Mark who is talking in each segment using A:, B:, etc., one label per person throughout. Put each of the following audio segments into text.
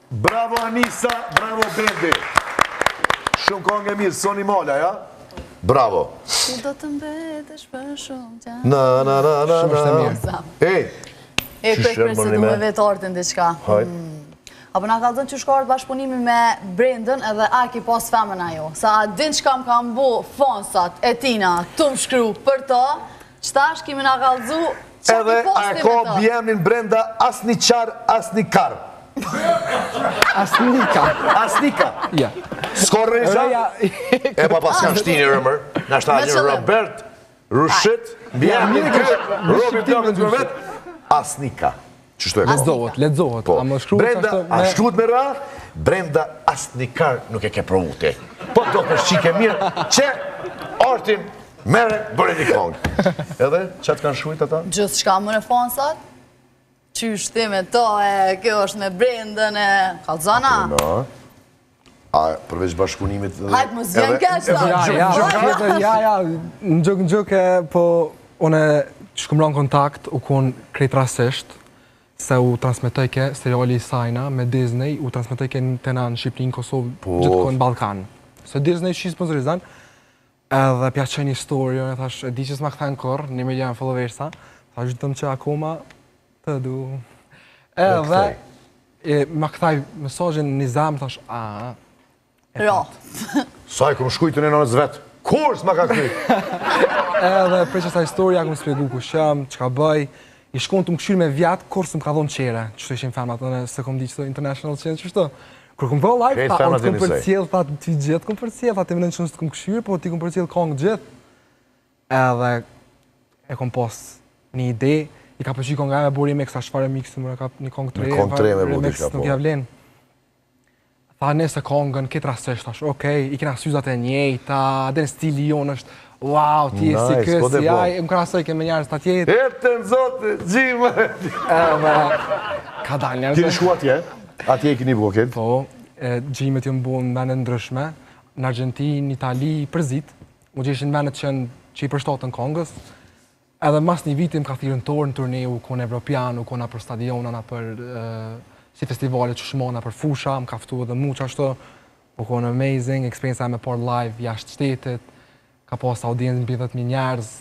A: Bravo Anisa, bravo Bendi. Shumë kongë e mirë, Soni Mala, ja? Bravo.
B: Ti do të mbetesh për shumë gjatë.
A: Na.
C: Shumë është e mirë.
B: E kërë se du me vetartin dhe qka. Apo nga ka dhënë që shkartë bashkëpunimi me Brendën edhe a ki pas femën ajo. Sa din që kam bu fonsat e tina të më shkru për to, qëtash kimi nga kalëzu që
A: edhe
B: ki posti me to.
A: a ko bjemnin Brenda asni qarë, asni karë. Asnika.
C: Ja.
A: S'ko rrëza? E pa pas kanë shtini rëmër. Në shtajnë Robert, Rushit, bjemnin kërë, Robert Jokën të përmet, asnika.
C: Ledzohet.
A: Brenda, a shkruat me ra? Brenda asnikar nuk e ke provu ti. Po do për shqike mirë, që artin mere bërë një kongë. Edhe, që të kanë shkruajt ata?
B: Gjithë shka më në fonsat, qyshti me to e, kjo është me Brendën e kalzana.
A: A përveç bashkëpunimit...
B: Hajtë më zjen kështë.
C: Ja, në gjëk e, po, une që këmë ranë kontakt, u konë krejt rasisht, se u transmitojke seriali Sajna me Disney, u transmitojke në tena në Shqipërinë, Kosovë, gjithë kohë në Balkan. Se Disney që sponsorizan, edhe pja qenë historio, e thash, e di që s'ma këthejnë korë, 1 milion followersa, thash gjithëm që akoma të du. Edhe, ma këthaj mesajin një zemë, thash,
B: Ro.
A: Saj, këmë shkujtë në nënës vetë, kur s'ma ka këtëj?
C: Edhe, prej që sa historia, këmë spjegu ku shëm, që ka bëj, i shkon të më këshyrë me vjatë, kur së më ka dhonë qere, që të ishin famat, se kom di që të international qenë, që shto. Kur kom bëllë live, ta, o të kom për cilë, ta, ty gjithë kom për cilë, ta, të mënën që nësë të kom këshyrë, po ti kom për cilë kongë gjithë. Edhe, e kom pos një ide, i ka përqy konga e buri me kësa shfare mixë, më ka një kongë 3, remix nuk javlen. Tha, nëse kongën, këtë rasështë, thash, okej, i kena syzat e njejta, dhe në stili jonë është, wow, ti e si kësi, aj, më krasoj ke me njarës të atjetë.
A: Ete në zotë, gjimë!
C: Ka dalë njarës.
A: Ti në shku atje? Atje i kini buket?
C: Po, gjimet ju më bu në menet ndryshme, në Argentinë, Itali, përzit, u gjeshin menet që i përshtatën kongës, edhe mas një vitim ka thirën torë në turne, u konë Evropian, u kona për stadionana, për si festivalet që shmona për fusha, më kaftu edhe mu që ashtu, u konë amazing, experience me por live jashtë shtetit, ka pas audiencë në 10.000 njerëz,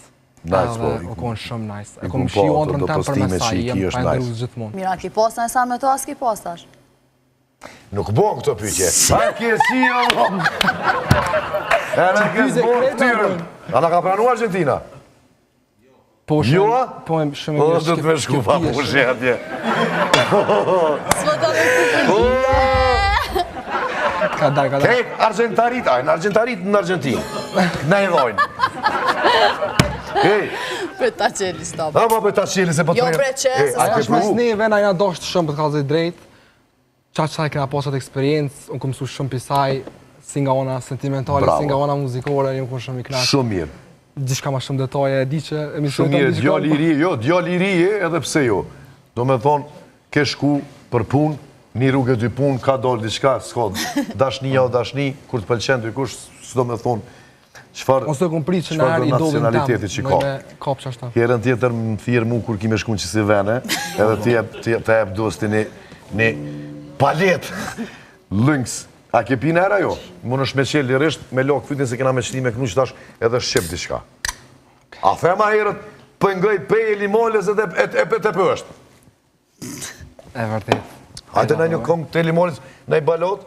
C: edhe u konë shumë nice. E kom shiu andrën tem për mesaj, jem pa ndëruz gjithmonë.
B: Mira, ki posta në sa me to, as ki postash?
A: Nuk bon këto pyqe. A ke si jo? E në ke zbon këtyrën. A në ka pranu Argentina?
C: Po shumë, po e shumë
A: o, do të me shku pa pushe atje.
B: S'mo do me
C: Ka dar.
A: Kejt Argentarit, në Argentarit në Argentinë. Ne i dhojnë.
B: Për ta qeli stop.
A: A, ma për ta qeli se po të
B: Jo bre qesë.
C: Aja është mes neve, na jena doshtë shumë për të kalëzit drejt. Qa saj kena posat eksperiencë, unë këmësu shumë pisaj, si nga ona sentimentale, si nga ona muzikore, një më kënë shumë i knaqë.
A: Shumë mirë.
C: Gjishka ma shumë detaje, di që
A: shumë mirë, djali i ri, jo, djali i ri edhe pse jo. Do me thonë, ke shku për punë, një rrugë e dy punë, ka dollë diçka, s'ka dashni o dashni, kur të pëlqen të kush, s'do me thonë, qëfar nacionaliteti që ka. Herën tjetër më thirë mu kur kime shku në qësi vene, edhe të jep dosti një palet lëngs. A ke pi nëra jo? Më në shmeqel lirisht, me lokë fytin se kena me qëti me kënu që tash edhe shqip diçka. A thema herët pëngëj pej e limoles edhe e pësht.
C: E vërtet.
A: Hajte në një kong të limoles, në i balot?